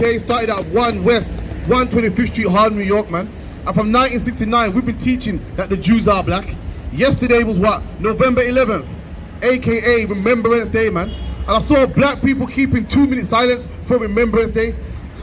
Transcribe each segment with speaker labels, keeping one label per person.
Speaker 1: Y.U.P.K started at 1 West, 125th Street, Harlem, New York, man. And from 1969, we've been teaching that the Jews are black. Yesterday was what? November 11th, aka Remembrance Day, man. And I saw black people keeping 2-minute silence for Remembrance Day.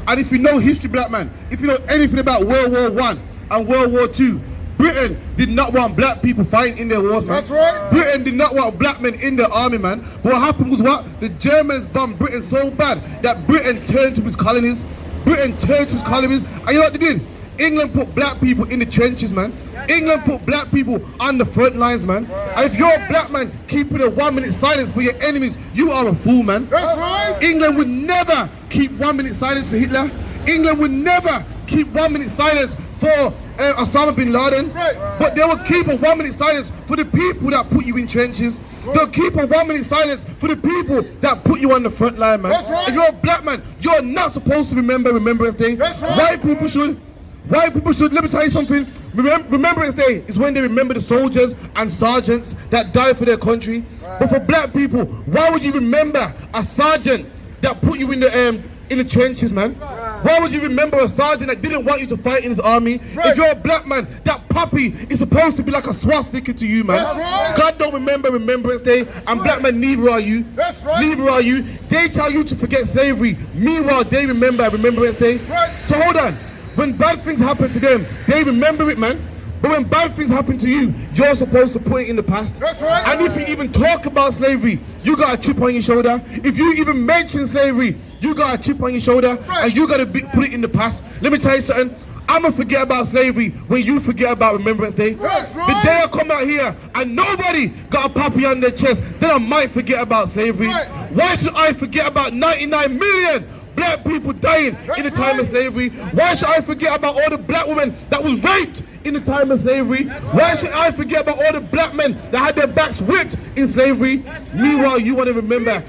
Speaker 1: And if you know history, black man, if you know anything about World War I and World War II, Britain did not want black people fighting in their wars, man.
Speaker 2: That's right.
Speaker 1: Britain did not want black men in their army, man. But what happened was what? The Germans bombed Britain so bad that Britain turned to his colonies. And you know what they did? England put black people in the trenches, man. England put black people on the front lines, man. And if you're a black man keeping a 1-minute silence for your enemies, you are a fool, man.
Speaker 2: That's right.
Speaker 1: England would never keep 1-minute silence for Hitler. England would never keep 1-minute silence for Osama bin Laden.
Speaker 2: Right.
Speaker 1: But they will keep a 1-minute silence for the people that put you in trenches. They'll keep a 1-minute silence for the people that put you on the front line, man.
Speaker 2: That's right.
Speaker 1: If you're a black man, you're not supposed to remember Remembrance Day.
Speaker 2: That's right.
Speaker 1: White people should. Let me tell you something. Remembrance Day is when they remember the soldiers and sergeants that died for their country.
Speaker 2: Right.
Speaker 1: But for black people, why would you remember a sergeant that put you in the trenches, man?
Speaker 2: Right.
Speaker 1: Why would you remember a sergeant that didn't want you to fight in his army?
Speaker 2: Right.
Speaker 1: If you're a black man, that puppy is supposed to be like a swastika to you, man.
Speaker 2: That's right.
Speaker 1: God don't remember Remembrance Day, and black men, neither are you.
Speaker 2: That's right.
Speaker 1: Neither are you. They tell you to forget slavery. Meanwhile, they remember Remembrance Day.
Speaker 2: Right.
Speaker 1: So hold on. When bad things happen to them, they remember it, man. But when bad things happen to you, you're supposed to put it in the past.
Speaker 2: That's right.
Speaker 1: And if you even talk about slavery, you got a chip on your shoulder. If you even mention slavery, you got a chip on your shoulder,
Speaker 2: right.
Speaker 1: and you got to put it in the past. Let me tell you something. I'm going to forget about slavery when you forget about Remembrance Day.
Speaker 2: That's right.
Speaker 1: The day I come out here and nobody got a puppy on their chest, then I might forget about slavery.
Speaker 2: Right.
Speaker 1: Why should I forget about 99 million black people dying in the time of slavery? Why should I forget about all the black women that was raped in the time of slavery? Why should I forget about all the black men that had their backs whipped in slavery? Meanwhile, you want to remember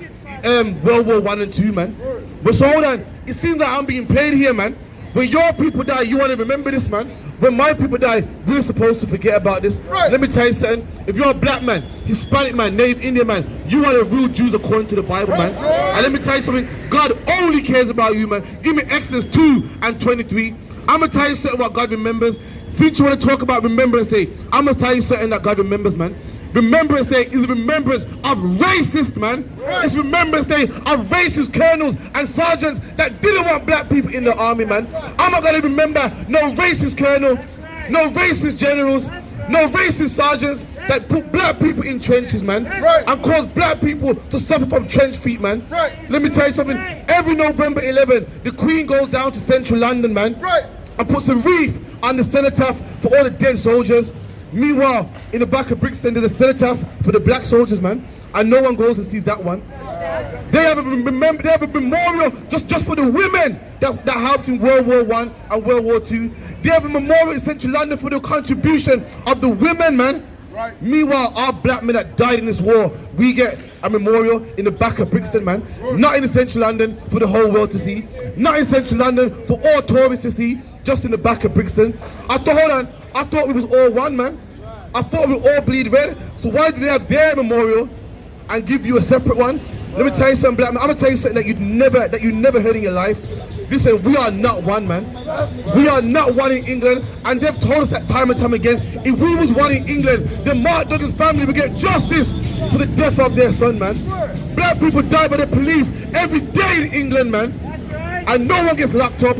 Speaker 1: World War I and II, man. But so hold on, it seems like I'm being played here, man. When your people die, you want to remember this, man. When my people die, we're supposed to forget about this.
Speaker 2: Right.
Speaker 1: Let me tell you something. If you're a black man, Hispanic man, Native Indian man, you are the real Jews according to the Bible, man.
Speaker 2: Right.
Speaker 1: And let me tell you something. God only cares about you, man. Give me Exodus 2:23. I'm going to tell you something what God remembers. Since you want to talk about Remembrance Day, I'm going to tell you something that God remembers, man. Remembrance Day is remembrance of racists, man.
Speaker 2: Right.
Speaker 1: It's Remembrance Day of racist colonels and sergeants that didn't want black people in the army, man. I'm not going to remember no racist colonel, no racist generals, no racist sergeants that put black people in trenches, man.
Speaker 2: Right.
Speaker 1: And cause black people to suffer from trench feet, man.
Speaker 2: Right.
Speaker 1: Let me tell you something. Every November 11th, the Queen goes down to central London, man.
Speaker 2: Right.
Speaker 1: And puts a wreath on the cenotaph for all the dead soldiers. Meanwhile, in the back of Brixton, there's a cenotaph for the black soldiers, man. And no one goes and sees that one. They have a memorial just for the women that helped in World War I and World War II. They have a memorial in central London for the contribution of the women, man.
Speaker 2: Right.
Speaker 1: Meanwhile, our black men that died in this war, we get a memorial in the back of Brixton, man. Not in central London for the whole world to see. Not in central London for all tourists to see. Just in the back of Brixton. I thought we was all one, man. I thought we all bleed red. So why do they have their memorial and give you a separate one? Let me tell you something, black man. I'm gonna tell you something that you never heard in your life. Listen, we are not one, man. We are not one in England, and they've told us that time and time again. If we was one in England, then Mark Duggan's family would get justice for the death of their son, man. Black people die by the police every day in England, man, and no one gets locked up.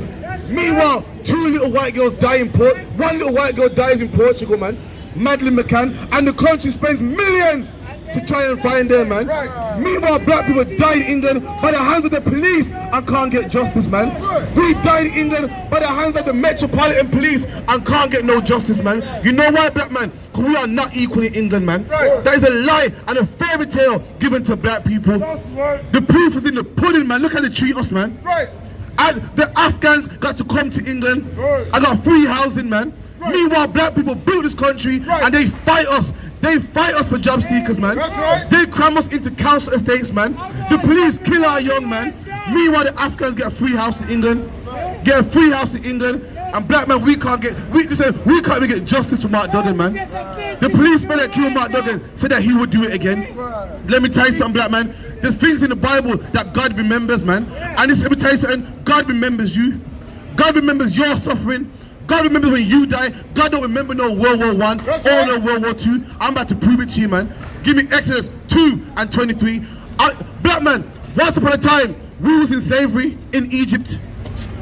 Speaker 1: Meanwhile, 2 little white girls die in one little white girl dies in Portugal, man. Madeleine McCann, and the country spends millions to try and find them, man.
Speaker 2: Right.
Speaker 1: Meanwhile, black people die in England by the hands of the police and can't get justice, man. We died in England by the hands of the Metropolitan Police and can't get no justice, man. You know why, black man? Because we are not equal in England, man.
Speaker 2: Right.
Speaker 1: That is a lie and a fairy tale given to black people. The proof is in the pudding, man. Look how they treat us, man.
Speaker 2: Right.
Speaker 1: And the Afghans got to come to England. I got free housing, man. Meanwhile, black people built this country and they fight us. They fight us for job seekers, man. They cram us into council estates, man. The police kill our young man. Meanwhile, the Afghans get a free house in England. Get a free house in England. And black man, we can't even get justice for Mark Duggan, man. The policeman that killed Mark Duggan said that he would do it again. Let me tell you something, black man. There's things in the Bible that God remembers, man. And let me tell you something, God remembers you. God remembers your suffering. God remembers when you die. God don't remember no World War I or no World War II. I'm about to prove it to you, man. Give me Exodus 2:23. Black man, once upon a time, we was in slavery in Egypt.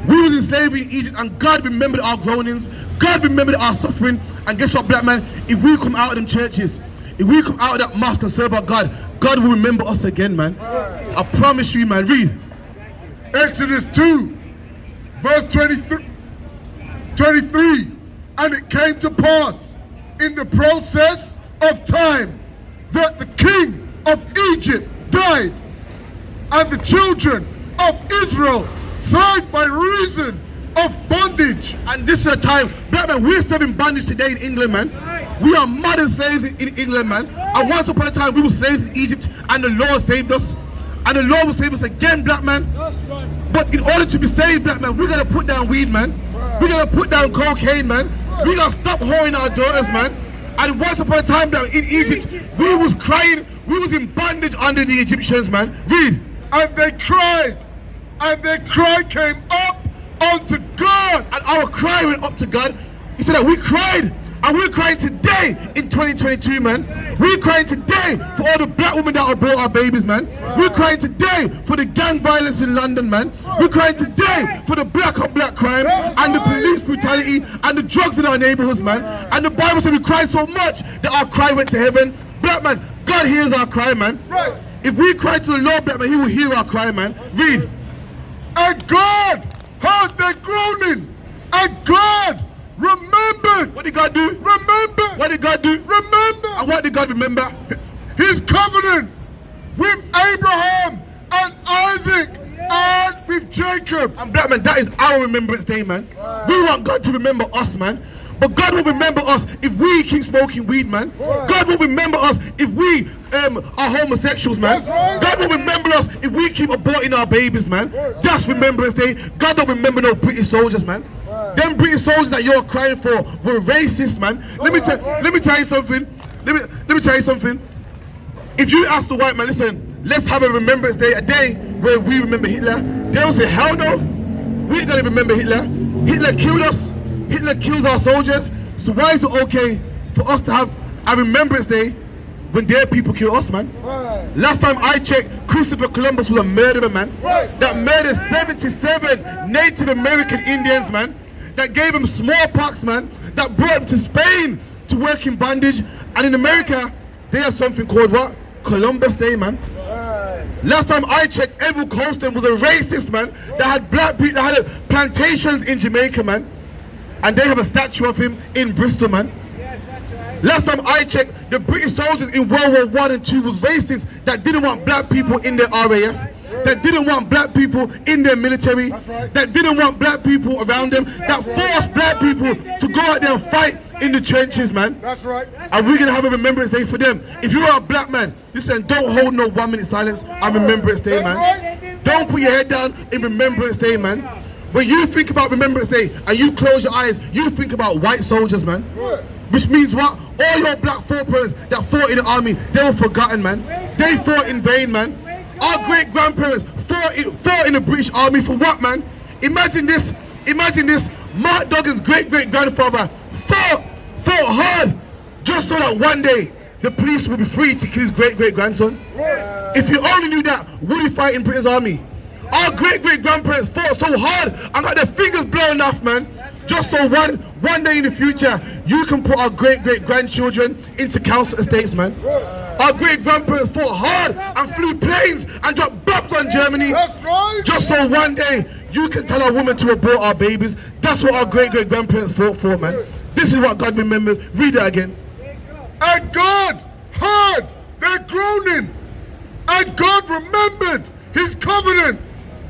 Speaker 1: We was in slavery in Egypt, and God remembered our groanings. God remembered our suffering. And guess what, black man? If we come out of them churches, if we come out of that mosque and serve our God, God will remember us again, man. I promise you, man. Read.
Speaker 2: Exodus 2, verse 23. And it came to pass in the process of time that the king of Egypt died, and the children of Israel fled by reason of bondage.
Speaker 1: And this is a time, black man, we're still in bondage today in England, man. We are modern slaves in England, man. And once upon a time, we were slaves in Egypt, and the Lord saved us. And the Lord will save us again, black man. But in order to be saved, black man, we gotta put down weed, man. We gotta put down cocaine, man. We gotta stop whoring our daughters, man. And once upon a time, black, in Egypt, we was crying, we was in bondage under the Egyptians, man. Read.
Speaker 2: And they cried, and their cry came up unto God.
Speaker 1: And our cry went up to God. He said that we cried, and we're crying today in 2022, man. We're crying today for all the black women that abort our babies, man. We're crying today for the gang violence in London, man. We're crying today for the black on black crime and the police brutality and the drugs in our neighborhoods, man. And the Bible said we cried so much that our cry went to heaven. Black man, God hears our cry, man. If we cry to the Lord, black man, he will hear our cry, man. Read.
Speaker 2: And God heard their groaning, and God remembered.
Speaker 1: What did God do?
Speaker 2: Remember.
Speaker 1: What did God do?
Speaker 2: Remember.
Speaker 1: And what did God remember?
Speaker 2: His covenant with Abraham and Isaac and with Jacob.
Speaker 1: And black man, that is our Remembrance Day, man. We want God to remember us, man. But God will remember us if we keep smoking weed, man. God will remember us if we are homosexuals, man. God will remember us if we keep aborting our babies, man. That's Remembrance Day. God don't remember no British soldiers, man. Them British soldiers that you're crying for were racist, man. Let me tell you something. Let me tell you something. If you ask the white man, listen, let's have a Remembrance Day, a day where we remember Hitler, they'll say, hell no, we ain't gonna remember Hitler. Hitler killed us. Hitler kills our soldiers. So why is it okay for us to have a Remembrance Day when their people kill us, man? Last time I checked, Christopher Columbus was a murderer, man. That murdered 77 Native American Indians, man. That gave them smallpox, man. That brought them to Spain to work in bondage. And in America, they have something called what? Columbus Day, man. Last time I checked, Edward Colston was a racist, man. That had black people, that had plantations in Jamaica, man. And they have a statue of him in Bristol, man. Last time I checked, the British soldiers in World War I and II was racist that didn't want black people in their RAF, that didn't want black people in their military, that didn't want black people around them, that forced black people to go out there and fight in the trenches, man.
Speaker 2: That's right.
Speaker 1: And we're going to have a Remembrance Day for them. If you're a black man, listen, don't hold no 1 minute silence on Remembrance Day, man. Don't put your head down in Remembrance Day, man. When you think about Remembrance Day and you close your eyes, you think about white soldiers, man. Which means what? All your black foreparents that fought in the army, they were forgotten, man. They fought in vain, man. Our great-grandparents fought in the British army for what, man? Imagine this. Imagine this. Mark Duggan's great-great-grandfather fought hard just so that one day the police would be free to kill his great-great-grandson. If you only knew that, would he fight in Britain's army? Our great-great-grandparents fought so hard and got their fingers blown off, man. Just so one day in the future, you can put our great-great-grandchildren into council estates, man. Our great-grandparents fought hard and flew planes and dropped bombs on Germany.
Speaker 2: That's right.
Speaker 1: Just so one day, you can tell our women to abort our babies. That's what our great-great-grandparents fought for, man. This is what God remembers. Read it again.
Speaker 2: And God heard their groaning, and God remembered his covenant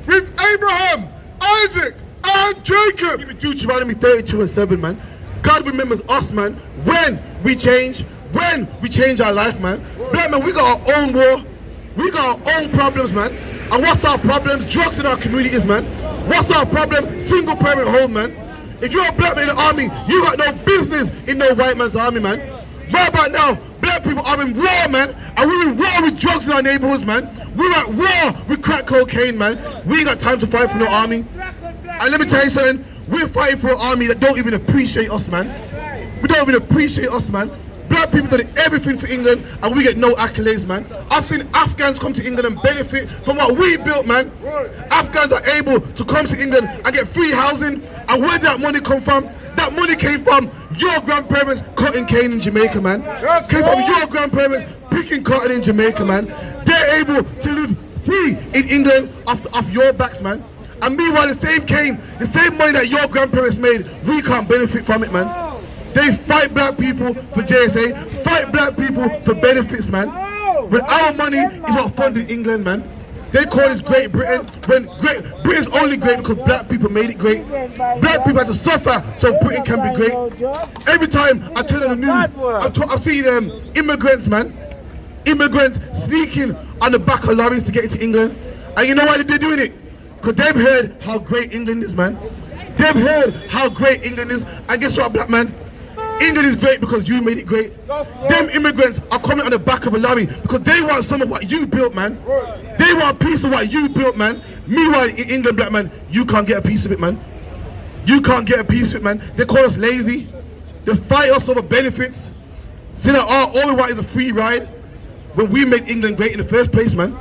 Speaker 2: with Abraham, Isaac, and Jacob.
Speaker 1: Give me Deuteronomy 32:7, man. God remembers us, man, when we change our life, man. Black man, we got our own war. We got our own problems, man. And what's our problems? Drugs in our communities, man. What's our problem? Single parent home, man. If you're a black man in the army, you got no business in no white man's army, man. Right about now, Black people are in war, man. And we're in war with drugs in our neighborhoods, man. We're at war with crack cocaine, man. We ain't got time to fight for no army. And let me tell you something. We're fighting for an army that don't even appreciate us, man. We don't even appreciate us, man. Black people done everything for England and we get no accolades, man. I've seen Afghans come to England and benefit from what we built, man. Afghans are able to come to England and get free housing. And where did that money come from? That money came from your grandparents cutting cane in Jamaica, man. Came from your grandparents picking cotton in Jamaica, man. They're able to live free in England off your backs, man. And meanwhile, the same cane, the same money that your grandparents made, we can't benefit from it, man. They fight black people for JSA, fight black people for benefits, man. But our money is what funded England, man. They call this Great Britain, when Britain's only great because black people made it great. Black people had to suffer so Britain can be great. Every time I turn on the news, I've seen immigrants, man. Immigrants sneaking on the back of lorries to get into England. And you know why they're doing it? Because they've heard how great England is, man. They've heard how great England is. And guess what, black man? England is great because you made it great. Them immigrants are coming on the back of a lorry because they want some of what you built, man. They want a piece of what you built, man. Meanwhile, in England, black man, you can't get a piece of it, man. You can't get a piece of it, man. They call us lazy. They fight us over benefits. Say that all we want is a free ride when we made England great in the first place, man.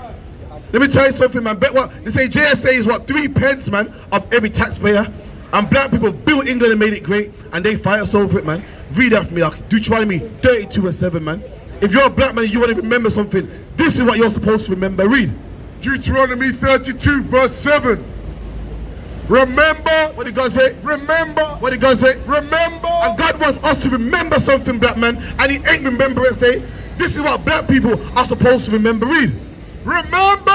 Speaker 1: Let me tell you something, man. Bet what they say JSA is what 3 pence, man, of every taxpayer. And black people built England and made it great, and they fight us over it, man. Read that for me, Deuteronomy 32:7, man. If you're a black man and you want to remember something, this is what you're supposed to remember. Read.
Speaker 2: Deuteronomy 32 verse 7. Remember.
Speaker 1: What did God say?
Speaker 2: Remember.
Speaker 1: What did God say?
Speaker 2: Remember.
Speaker 1: And God wants us to remember something, black man, and it ain't Remembrance Day. This is what black people are supposed to remember. Read.
Speaker 2: Remember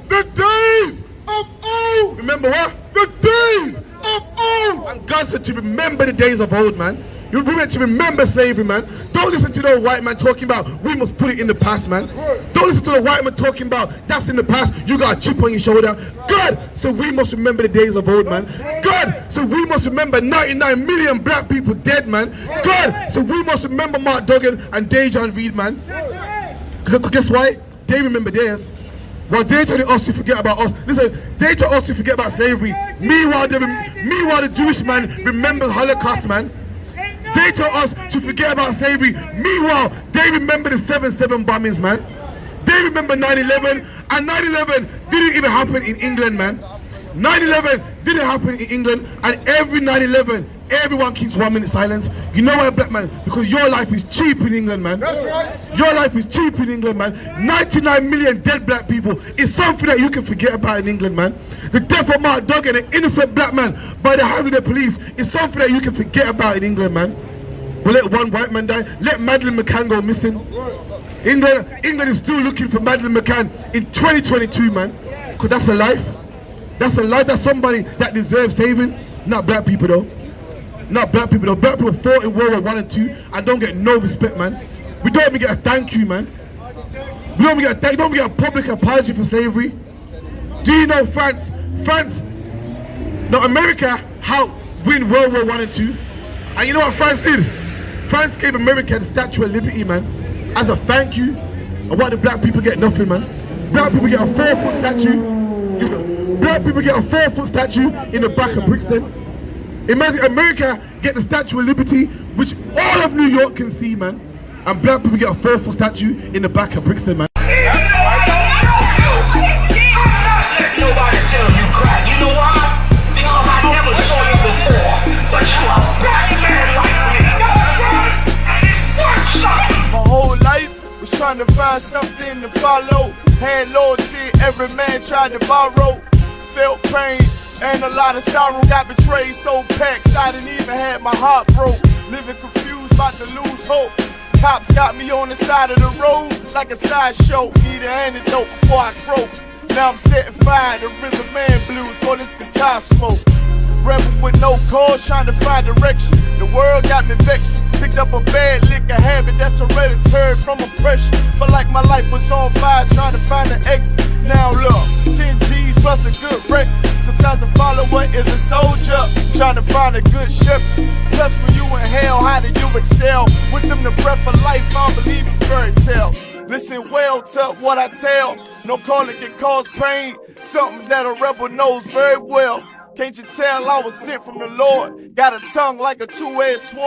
Speaker 2: the days of old.
Speaker 1: Remember what?
Speaker 2: The days of old.
Speaker 1: And God said to remember the days of old, man. You're meant to remember slavery, man. Don't listen to the white man talking about we must put it in the past, man. Don't listen to the white man talking about that's in the past, you got a chip on your shoulder. God, so we must remember the days of old, man. God, so we must remember 99 million black people dead, man. God, so we must remember Mark Duggan and Dejan Reed, man. Guess why? They remember theirs. While they tell us to forget about us. Listen, they tell us to forget about slavery. Meanwhile, the Jewish man remembers Holocaust, man. They tell us to forget about slavery. Meanwhile, they remember the 7/7 bombings, man. They remember 9/11, and 9/11 didn't even happen in England, man. 9/11 didn't happen in England, and every 9/11, everyone keeps 1 minute silence. You know why, black man? Because your life is cheap in England, man.
Speaker 2: That's right.
Speaker 1: Your life is cheap in England, man. 99 million dead black people is something that you can forget about in England, man. The death of Mark Duggan, an innocent black man, by the hands of the police, is something that you can forget about in England, man. We'll let one white man die. Let Madeleine McCann go missing. England is still looking for Madeleine McCann in 2022, man. Because that's a life. That's a life. That's somebody that deserves saving. Not black people, though. Not black people, though. Black people fought in World War I and II and don't get no respect, man. We don't even get a thank you, man. We don't even get a public apology for slavery. Do you know France? No, America helped win World War I and II. And you know what France did? France gave America the Statue of Liberty, man, as a thank you. And why the black people get nothing, man? Black people get a 4-foot statue. Black people get a 4-foot statue in the back of Brixton. Imagine America get the Statue of Liberty, which all of New York can see, man. And black people get a 4-foot statue in the back of Brixton, man.
Speaker 3: Nobody tell you cry. You know why? Because I never saw you before. But you are a black man like me. And it works out.
Speaker 4: My whole life was trying to find something to follow. Had loyalty, every man tried to borrow. Felt pain and a lot of sorrow. Got betrayed, so packed, I didn't even have my heart broke. Living confused, about to lose hope. Cops got me on the side of the road like a sideshow. Need an antidote before I croak. Now I'm setting fire to Rhythm Man Blues, call this guitar smoke. Rebel with no cause, trying to find direction. The world got me vexed. Picked up a bad liquor habit that's hereditary from oppression. Felt like my life was on fire, trying to find an exit. Now look, 10 G's plus a good wreck. Sometimes a follower is a soldier trying to find a good ship. Plus when you in hell, how do you excel? Wisdom the breath of life, I don't believe in fairy tale. Listen well to what I tell. No calling can cause pain, something that a rebel knows very well. Can't you tell I was sent from the Lord? Got a tongue like a two-edged sword.